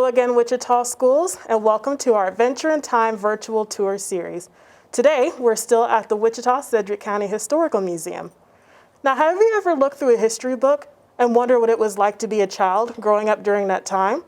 again, Wichita Schools, and welcome to our Adventure in Time virtual tour series. Today, we're still at the Wichita Sedgwick County Historical Museum. Now, have you ever looked through a history book and wondered what it was like to be a child growing up during that time?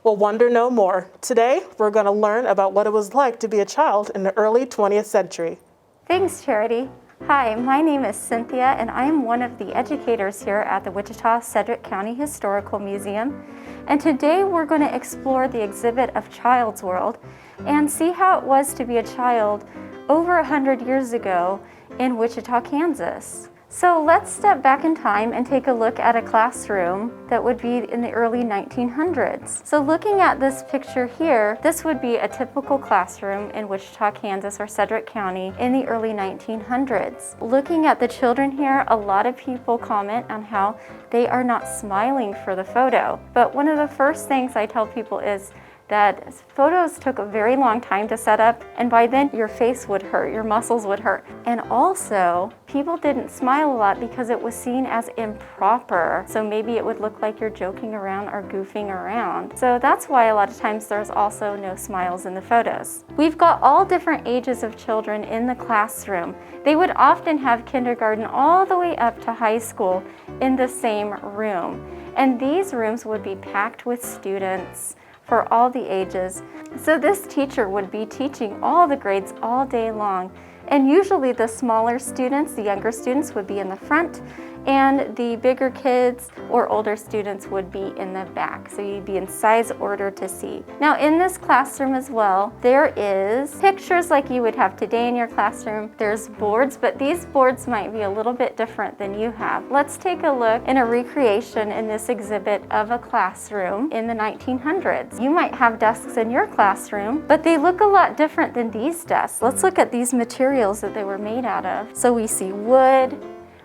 Well, wonder no more. Today, we're going to learn about what it was like to be a child in the early 20th century. Thanks, Charity. Hi, my name is Cynthia, and I am one of the educators here at the Wichita Sedgwick County Historical Museum. And today we're going to explore the exhibit of Child's World and see how it was to be a child over 100 years ago in Wichita, Kansas. So let's step back in time and take a look at a classroom that would be in the early 1900s. So looking at this picture here, this would be a typical classroom in Wichita, Kansas, or Sedgwick County in the early 1900s. Looking at the children here, a lot of people comment on how they are not smiling for the photo. But one of the first things I tell people is that photos took a very long time to set up, and by then your face would hurt, your muscles would hurt. And also, people didn't smile a lot because it was seen as improper. So maybe it would look like you're joking around or goofing around. So that's why a lot of times there's also no smiles in the photos. We've got all different ages of children in the classroom. They would often have kindergarten all the way up to high school in the same room. And these rooms would be packed with students for all the ages. So this teacher would be teaching all the grades all day long. And usually the smaller students, the younger students, would be in the front, and the bigger kids or older students would be in the back. So you'd be in size order to see. Now in this classroom as well, there is pictures like you would have today in your classroom. There's boards, but these boards might be a little bit different than you have. Let's take a look in a recreation in this exhibit of a classroom in the 1900s. You might have desks in your classroom, but they look a lot different than these desks. Let's look at these materials that they were made out of. So we see wood,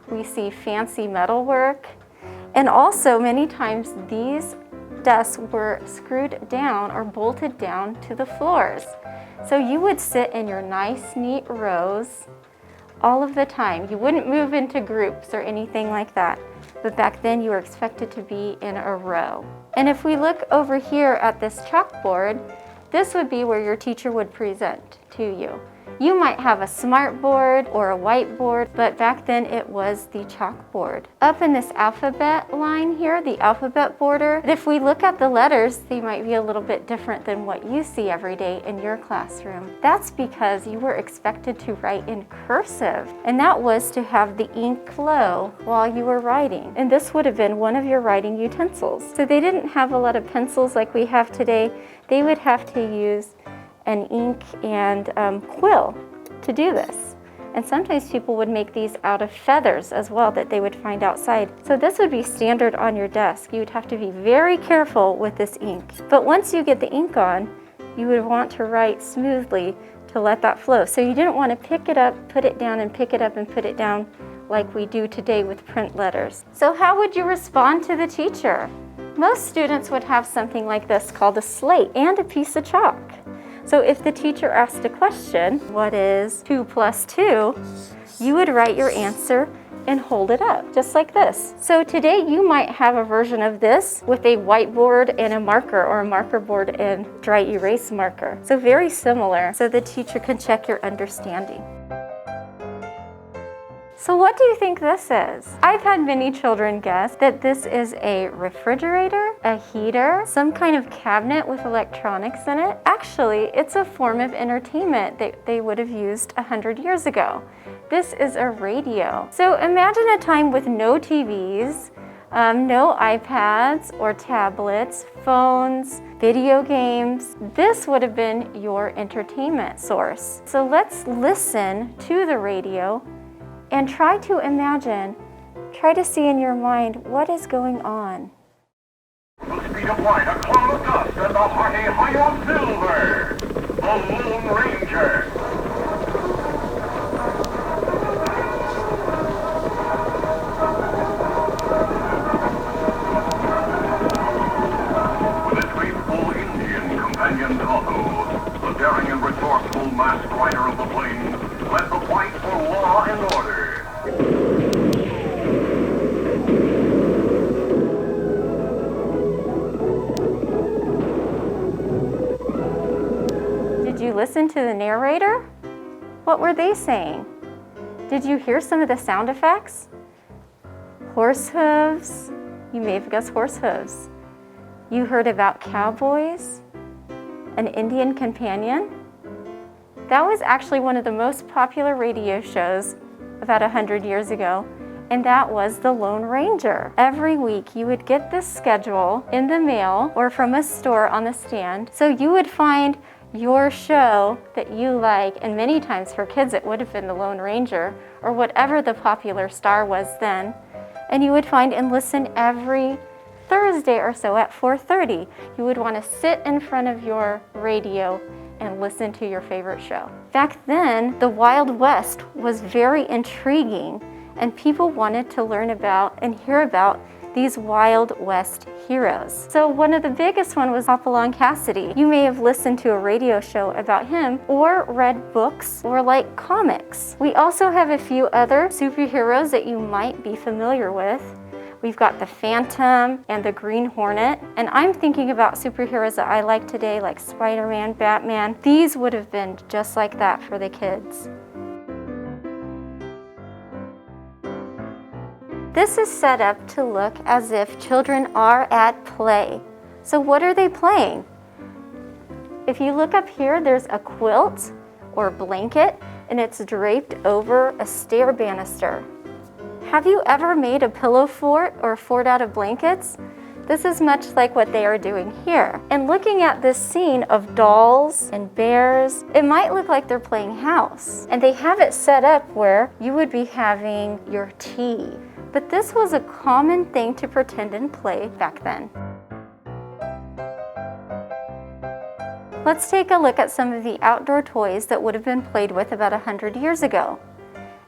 we see fancy metalwork, and also many times these desks were screwed down or bolted down to the floors. So you would sit in your nice, neat rows all of the time. You wouldn't move into groups or anything like that. But back then you were expected to be in a row. And if we look over here at this chalkboard, this would be where your teacher would present to you. You might have a smart board or a whiteboard, but back then it was the chalkboard. Up in this alphabet line here, the alphabet border, if we look at the letters, they might be a little bit different than what you see every day in your classroom. That's because you were expected to write in cursive, and that was to have the ink flow while you were writing. And this would have been one of your writing utensils. So they didn't have a lot of pencils like we have today. They would have to use an ink and quill to do this. And sometimes people would make these out of feathers as well that they would find outside. So this would be standard on your desk. You would have to be very careful with this ink. But once you get the ink on, you would want to write smoothly to let that flow. So you didn't want to pick it up, put it down, and pick it up and put it down like we do today with print letters. So how would you respond to the teacher? Most students would have something like this called a slate and a piece of chalk. So if the teacher asked a question, what is 2 plus 2? You would write your answer and hold it up, just like this. So today you might have a version of this with a whiteboard and a marker, or a marker board and dry erase marker. So very similar, so the teacher can check your understanding. So what do you think this is? I've had many children guess that this is a refrigerator, a heater, some kind of cabinet with electronics in it. Actually, it's a form of entertainment that they would have used 100 years ago. This is a radio. So imagine a time with no TVs, no iPads or tablets, phones, video games. This would have been your entertainment source. So let's listen to the radio and try to imagine, try to see in your mind what is going on. The speed of light, a cloud of dust, and the hearty high on silver, the Lone Ranger. With his faithful Indian companion Tonto, the daring and resourceful masked rider of the plains led the fight for law and order. to the narrator? What were they saying? Did you hear some of the sound effects? Horse hooves. You may have guessed horse hooves. You heard about cowboys, an Indian companion. That was actually one of the most popular radio shows about 100 years ago, and that was The Lone Ranger. Every week you would get this schedule in the mail or from a store on the stand, so you would find your show that you like, and many times for kids it would have been The Lone Ranger or whatever the popular star was then, and you would find and listen every Thursday or so at 4:30. You would want to sit in front of your radio and listen to your favorite show. Back then, the Wild West was very intriguing, and people wanted to learn about and hear about these Wild West heroes. So one of the biggest one was Hopalong Cassidy. You may have listened to a radio show about him or read books or like comics. We also have a few other superheroes that you might be familiar with. We've got the Phantom and the Green Hornet, and I'm thinking about superheroes that I like today, like Spider-Man, Batman. These would have been just like that for the kids. This is set up to look as if children are at play. So what are they playing? If you look up here, there's a quilt or blanket, and it's draped over a stair banister. Have you ever made a pillow fort or a fort out of blankets? This is much like what they are doing here. And looking at this scene of dolls and bears, it might look like they're playing house. And they have it set up where you would be having your tea. But this was a common thing to pretend and play back then. Let's take a look at some of the outdoor toys that would have been played with about 100 years ago.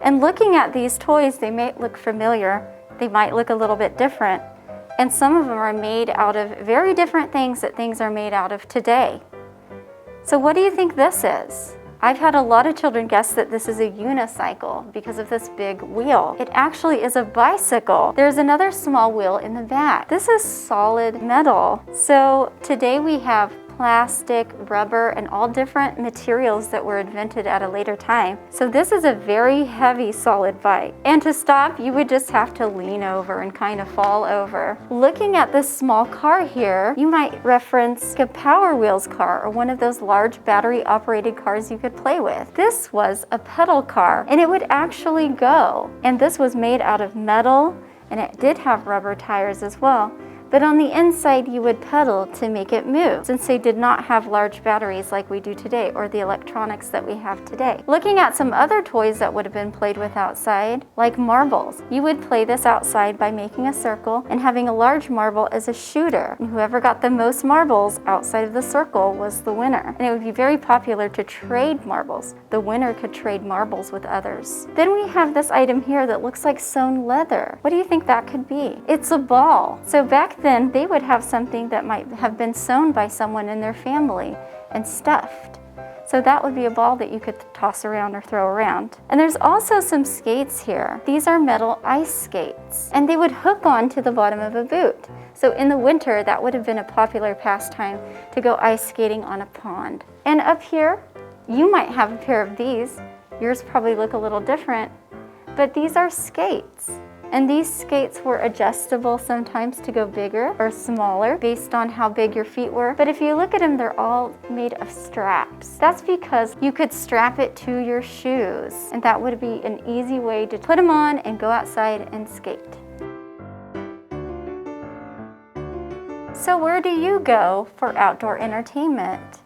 And looking at these toys, they might look familiar, they might look a little bit different, and some of them are made out of very different things that things are made out of today. So what do you think this is? I've had a lot of children guess that this is a unicycle because of this big wheel. It actually is a bicycle. There's another small wheel in the back. This is solid metal. So today we have plastic, rubber, and all different materials that were invented at a later time. So this is a very heavy solid bike. And to stop, you would just have to lean over and kind of fall over. Looking at this small car here, you might reference a Power Wheels car or one of those large battery operated cars you could play with. This was a pedal car, and it would actually go. And this was made out of metal, and it did have rubber tires as well. But on the inside, you would pedal to make it move, since they did not have large batteries like we do today, or the electronics that we have today. Looking at some other toys that would have been played with outside, like marbles. You would play this outside by making a circle and having a large marble as a shooter. And whoever got the most marbles outside of the circle was the winner. And it would be very popular to trade marbles. The winner could trade marbles with others. Then we have this item here that looks like sewn leather. What do you think that could be? It's a ball. So back then they would have something that might have been sewn by someone in their family and stuffed. So that would be a ball that you could toss around or throw around. And there's also some skates here. These are metal ice skates, and they would hook on to the bottom of a boot. So in the winter, that would have been a popular pastime to go ice skating on a pond. And up here, you might have a pair of these. Yours probably look a little different, but these are skates. And these skates were adjustable sometimes to go bigger or smaller based on how big your feet were. But if you look at them, they're all made of straps. That's because you could strap it to your shoes, and that would be an easy way to put them on and go outside and skate. So where do you go for outdoor entertainment?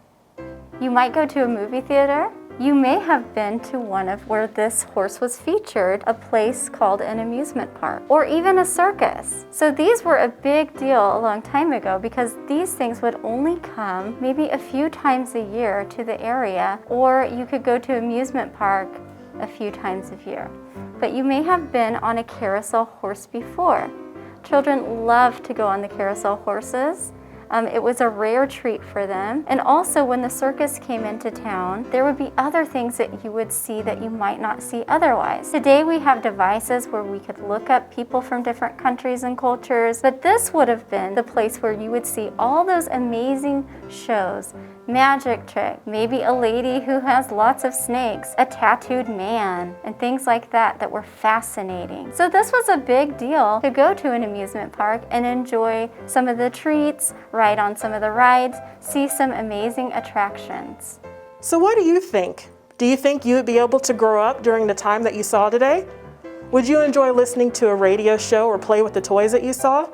You might go to a movie theater. You may have been to one of where this horse was featured, a place called an amusement park, or even a circus. So these were a big deal a long time ago because these things would only come maybe a few times a year to the area, or you could go to an amusement park a few times a year. But you may have been on a carousel horse before. Children love to go on the carousel horses. It was a rare treat for them. And also when the circus came into town, there would be other things that you would see that you might not see otherwise. Today we have devices where we could look up people from different countries and cultures, but this would have been the place where you would see all those amazing shows magic trick, maybe a lady who has lots of snakes, a tattooed man, and things like that that were fascinating. So this was a big deal to go to an amusement park and enjoy some of the treats, ride on some of the rides, see some amazing attractions. So what do you think? Do you think you would be able to grow up during the time that you saw today? Would you enjoy listening to a radio show or play with the toys that you saw?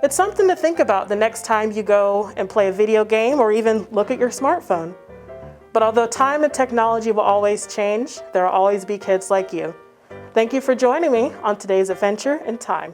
It's something to think about the next time you go and play a video game or even look at your smartphone. But although time and technology will always change, there will always be kids like you. Thank you for joining me on today's adventure in time.